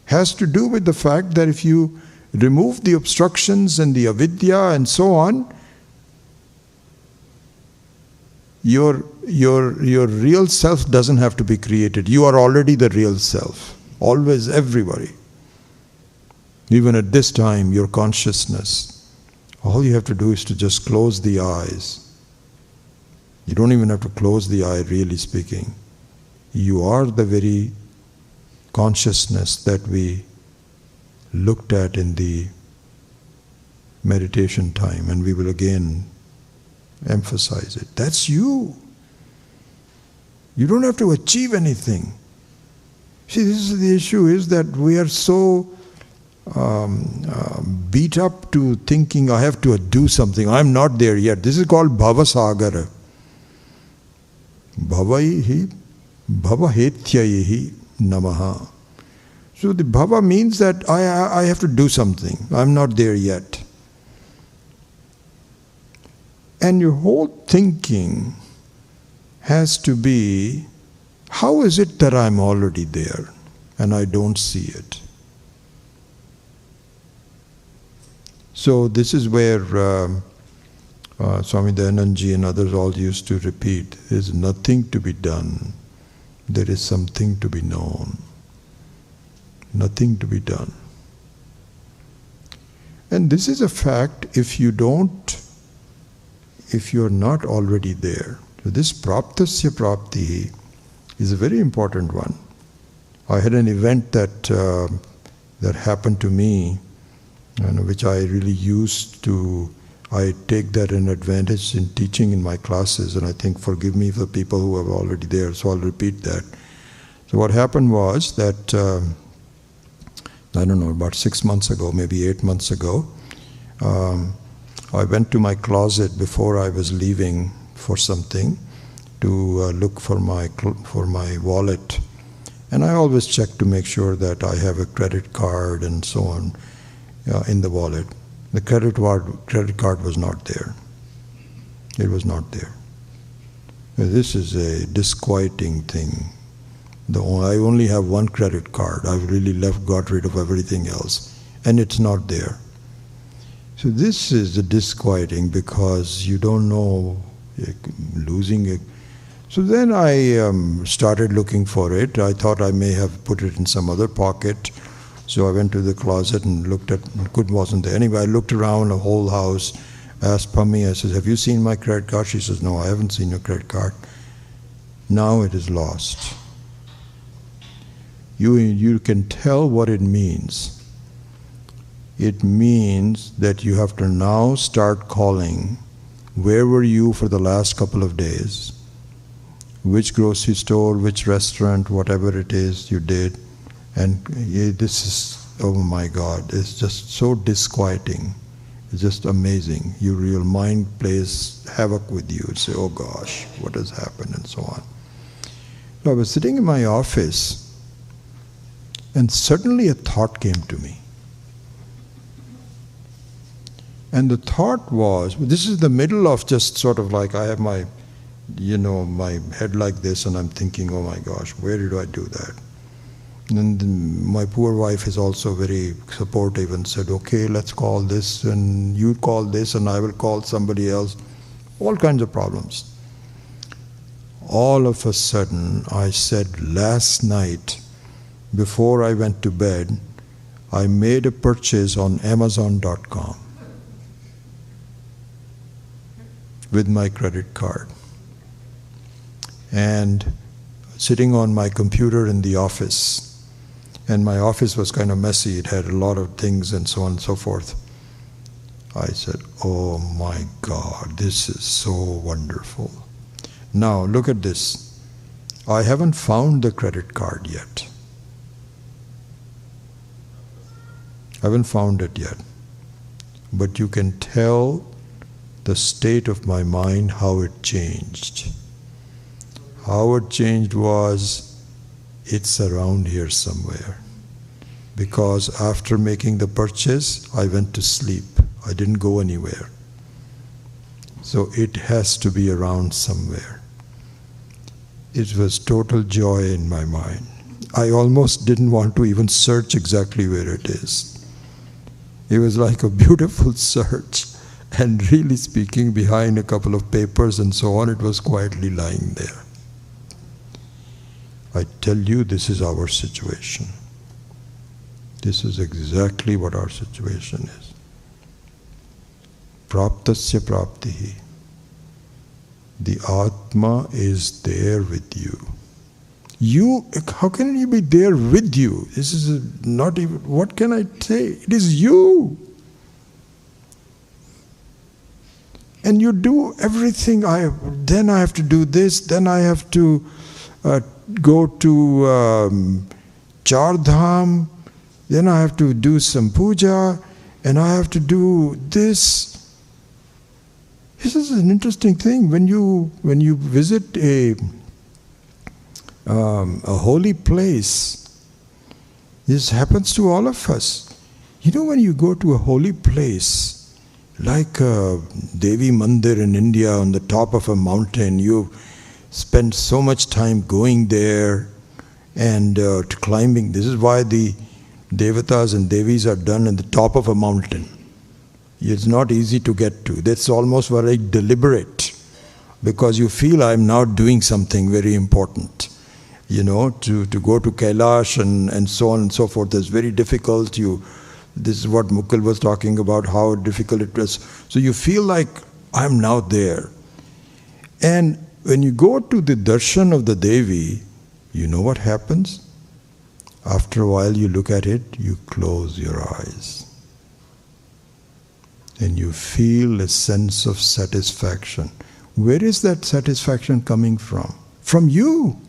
has to do with the fact that if you remove the obstructions and the avidya and so on, your real self doesn't have to be created. You are already the real self. Always, everybody. Even at this time, your consciousness, all you have to do is to just close the eyes. You don't even have to close the eye, really speaking. You are the very consciousness that we looked at in the meditation time, and we will again emphasize it. That's you. You don't have to achieve anything. See, this is the issue, is that we are so beat up to thinking I have to do something. I'm not there yet. This is called bhavasagara. Bhavaihi, bhavahetyayihi namaha. So the bhava means that I have to do something. I'm not there yet. And your whole thinking has to be, how is it that I'm already there and I don't see it? So this is where Swami Dayanandji and others all used to repeat, there is nothing to be done, there is something to be known. Nothing to be done. And this is a fact if you are not already there. So this praptasya prapti is a very important one. I had an event that happened to me, which I really used to, I take that an advantage in teaching in my classes, and I think forgive me for people who are already there, so I'll repeat that. So what happened was that, I don't know, about 6 months ago, maybe 8 months ago, I went to my closet before I was leaving for something to look for my wallet. And I always check to make sure that I have a credit card and so on in the wallet. The credit card was not there. It was not there. This is a disquieting thing. I only have one credit card. I've really got rid of everything else. And it's not there. So this is the disquieting because you don't know, losing it. So then I started looking for it. I thought I may have put it in some other pocket. So I went to the closet and looked at, it wasn't there. Anyway, I looked around the whole house, asked Pammi, I said, have you seen my credit card? She says, no, I haven't seen your credit card. Now it is lost. You can tell what it means. It means that you have to now start calling, where were you for the last couple of days? Which grocery store, which restaurant, whatever it is you did. And this is, oh my God, it's just so disquieting. It's just amazing. Your mind plays havoc with you. You say, oh gosh, what has happened, and so on. So I was sitting in my office, and suddenly a thought came to me. And the thought was, this is the middle of just sort of like I have my, my head like this, and I'm thinking, oh my gosh, where did I do that? And then my poor wife is also very supportive and said, okay, let's call this, and you call this, and I will call somebody else. All kinds of problems. All of a sudden, I said, last night, before I went to bed, I made a purchase on Amazon.com with my credit card. And sitting on my computer in the office, and my office was kind of messy, it had a lot of things and so on and so forth. I said, oh my God, this is so wonderful. Now look at this. I haven't found the credit card yet. I haven't found it yet. But you can tell the state of my mind, how it changed. How it changed was, it's around here somewhere. Because after making the purchase, I went to sleep. I didn't go anywhere. So it has to be around somewhere. It was total joy in my mind. I almost didn't want to even search exactly where it is. It was like a beautiful search. And really speaking, behind a couple of papers and so on, it was quietly lying there. I tell you, this is our situation. This is exactly what our situation is. Praptasya praptihi. The Atma is there with you. How can you be there with you? This is not even, what can I say? It is you. And you do everything. Then I have to do this, then I have to go to Char Dham, then I have to do some puja, and I have to do this. This is an interesting thing. When you visit a holy place, this happens to all of us. When you go to a holy place, like Devi Mandir in India on the top of a mountain, you spend so much time going there and climbing. This is why the Devatas and Devis are done at the top of a mountain. It's not easy to get to. That's almost very deliberate, because you feel I'm now doing something very important. You know, to go to Kailash and so on and so forth is very difficult. This is what Mukul was talking about, how difficult it was. So you feel like I'm now there. And when you go to the darshan of the Devi, you know what happens? After a while you look at it, you close your eyes. And you feel a sense of satisfaction. Where is that satisfaction coming from? From you.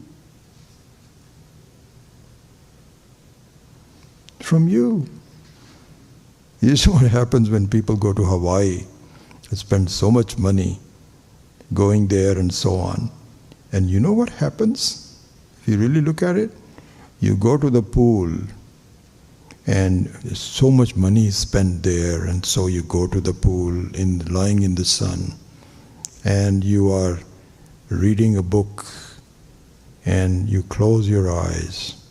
From you. This is what happens when people go to Hawaii and spend so much money going there and so on. And you know what happens? If you really look at it, you go to the pool and so much money is spent there, and so you go to the pool lying in the sun, and you are reading a book, and you close your eyes,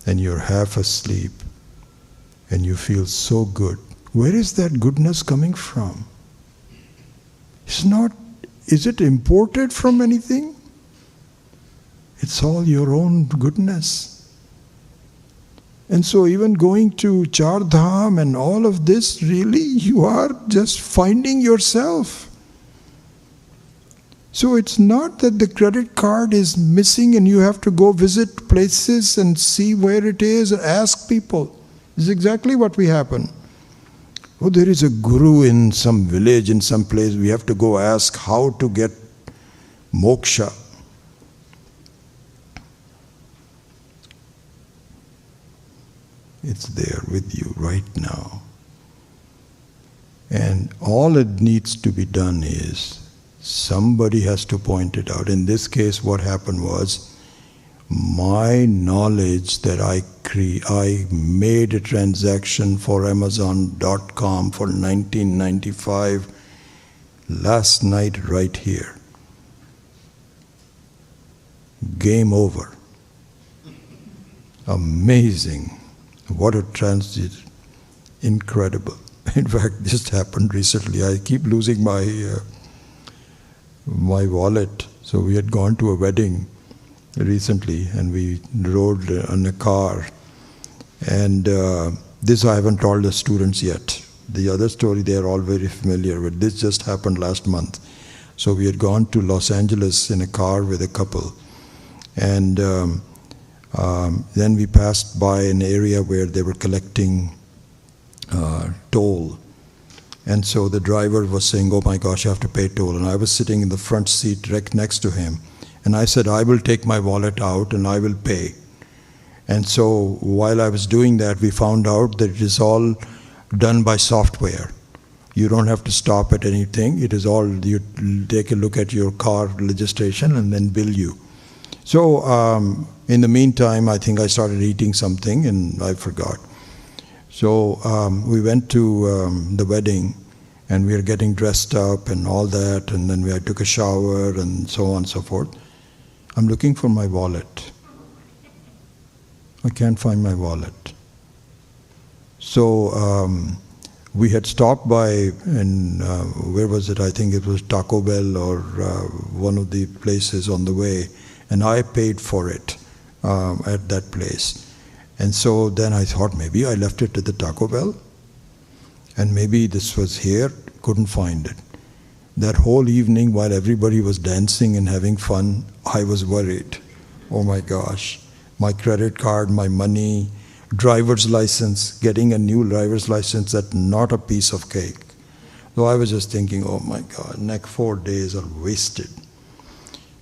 and you're half asleep, and you feel so good. Where is that goodness coming from? It's not, is it imported from anything? It's all your own goodness. And so even going to Char Dham and all of this, really, you are just finding yourself. So it's not that the credit card is missing and you have to go visit places and see where it is and ask people. This is exactly what we happen. Oh, there is a guru in some village, in some place, we have to go ask how to get moksha. It's there with you right now. And all it needs to be done is somebody has to point it out. In this case, what happened was my knowledge that I made a transaction for Amazon.com for 1995 last night right here. Game over. Amazing. What a transit. Incredible. In fact, this happened recently. I keep losing my wallet. So we had gone to a wedding recently and we rode in a car. And this I haven't told the students yet. The other story they are all very familiar with. This just happened last month. So we had gone to Los Angeles in a car with a couple. And then we passed by an area where they were collecting toll. And so the driver was saying, oh my gosh, I have to pay toll. And I was sitting in the front seat right next to him. And I said, I will take my wallet out and I will pay. And so while I was doing that, we found out that it is all done by software. You don't have to stop at anything. It is all, you take a look at your car registration and then bill you. So in the meantime, I think I started eating something and I forgot. So we went to the wedding and we were getting dressed up and all that, and then I took a shower and so on and so forth. I'm looking for my wallet. I can't find my wallet. So we had stopped by, and where was it? I think it was Taco Bell or one of the places on the way, and I paid for it at that place. And so then I thought maybe I left it at the Taco Bell, and maybe this was here, couldn't find it. That whole evening while everybody was dancing and having fun, I was worried. Oh my gosh, my credit card, my money, driver's license, getting a new driver's license, that's not a piece of cake. So I was just thinking, oh my God, next 4 days are wasted.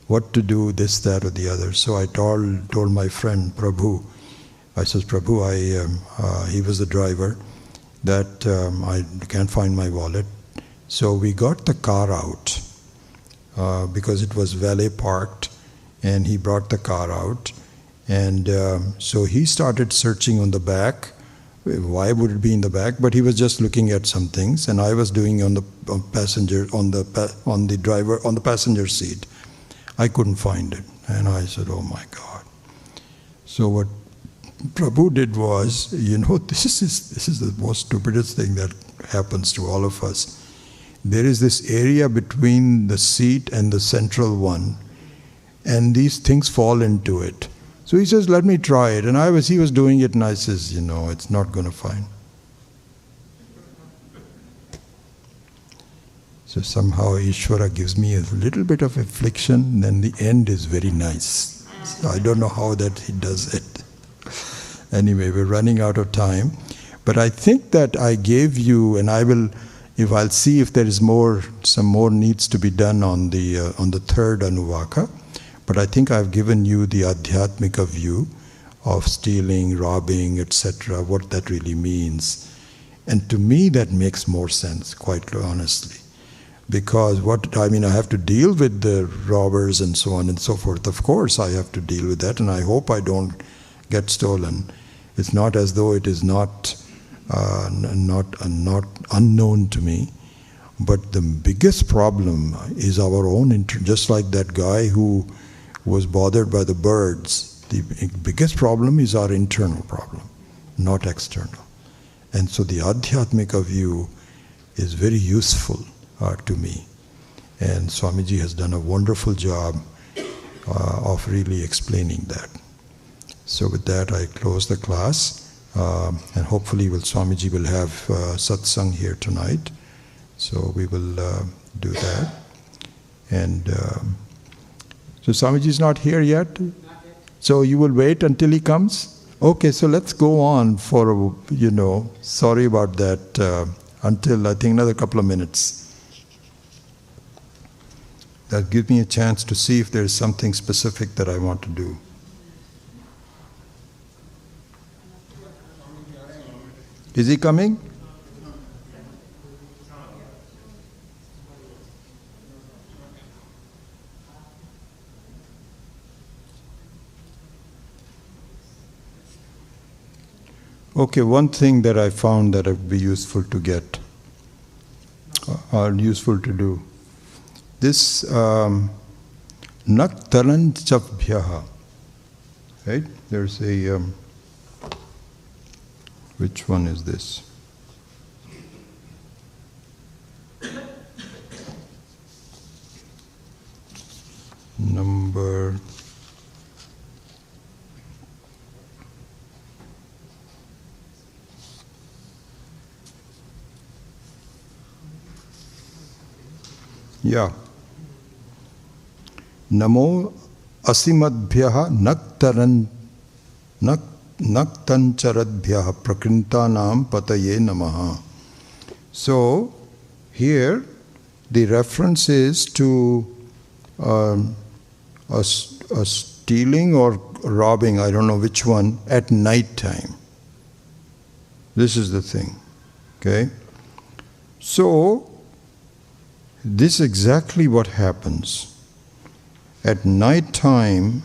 What to do, this, that, or the other. So I told my friend Prabhu, I said, Prabhu, he was the driver, that I can't find my wallet. So we got the car out because it was valet parked, and he brought the car out. And so he started searching on the back. Why would it be in the back? But he was just looking at some things, and I was doing on the passenger seat. I couldn't find it, and I said, "Oh my God!" So what Prabhu did was, this is the most stupidest thing that happens to all of us. There is this area between the seat and the central one, and these things fall into it. So he says, let me try it. And he was doing it, and I says, it's not going to fine. So somehow Ishvara gives me a little bit of affliction, then the end is very nice. So I don't know how that he does it. Anyway, we're running out of time. But I think that I gave you, and I'll see if there is some more needs to be done on the third Anuvaka. But I think I've given you the Adhyatmika view of stealing, robbing, etc., what that really means. And to me that makes more sense, quite honestly. Because I have to deal with the robbers and so on and so forth. Of course I have to deal with that, and I hope I don't get stolen. It's not as though it is not unknown to me. But the biggest problem is our own, just like that guy who was bothered by the birds. The biggest problem is our internal problem, not external. And so the Adhyatmika view is very useful to me. And Swamiji has done a wonderful job of really explaining that. So with that, I close the class, and hopefully Swamiji will have satsang here tonight. So we will do that. And so Swamiji is not here yet? Not yet. So you will wait until he comes? Okay, so let's go on for, sorry about that, until I think another couple of minutes. That gives me a chance to see if there is something specific that I want to do. Is he coming? Okay, one thing that I found that would be useful to get, or useful to do. This Naktaranchapbhyaha, right? There's a, which one is this? Number Namo asimadbhyaha naktancharadbhyaha prakrintanam pataye namaha. So here the reference is to a stealing or robbing, I don't know which one, at night time. This is the thing. Okay? So this is exactly what happens. At night time,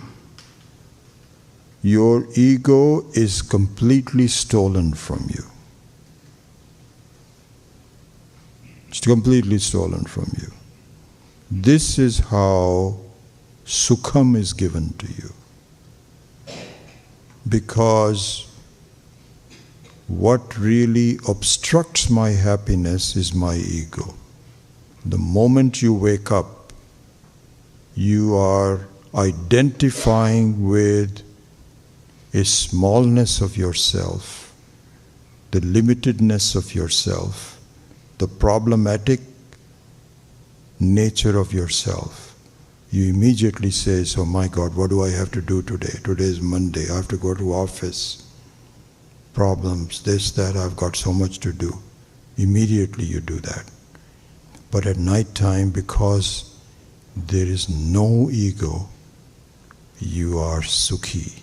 your ego is completely stolen from you. It's completely stolen from you. This is how sukham is given to you. Because what really obstructs my happiness is my ego. The moment you wake up, you are identifying with a smallness of yourself, the limitedness of yourself, the problematic nature of yourself. You immediately say, oh my God, what do I have to do today? Today is Monday, I have to go to office. Problems, this, that, I've got so much to do. Immediately you do that. But at night time, because there is no ego, you are sukhi.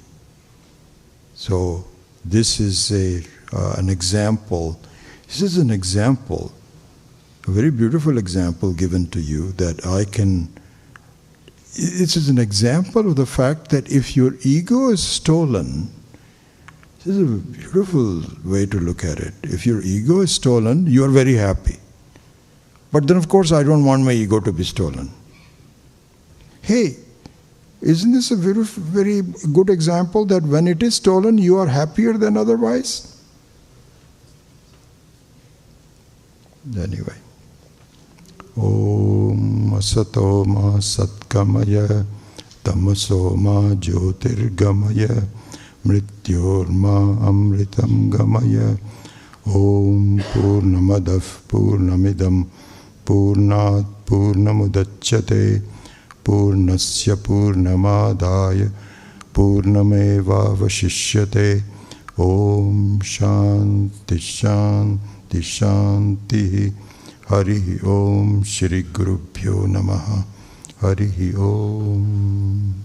So this is an example. This is an example, a very beautiful example given to you that I can. This is an example of the fact that if your ego is stolen, this is a beautiful way to look at it. If your ego is stolen, you are very happy. But then of course I don't want my ego to be stolen. Hey, Isn't this a very, very good example that when it is stolen, you are happier than otherwise? Anyway. Om Asato Ma Satkamaya Tamaso Ma Jyotirgamaya Mrityorma Amritam Gamaya Om Purnamadav Purnamidam Purnat Purnamudachyate Purnasya Purnamadaya Purnameva Vashishyate Om Shanti Shanti Shanti Hari Om Shri Gurubhyo Namaha Hari Om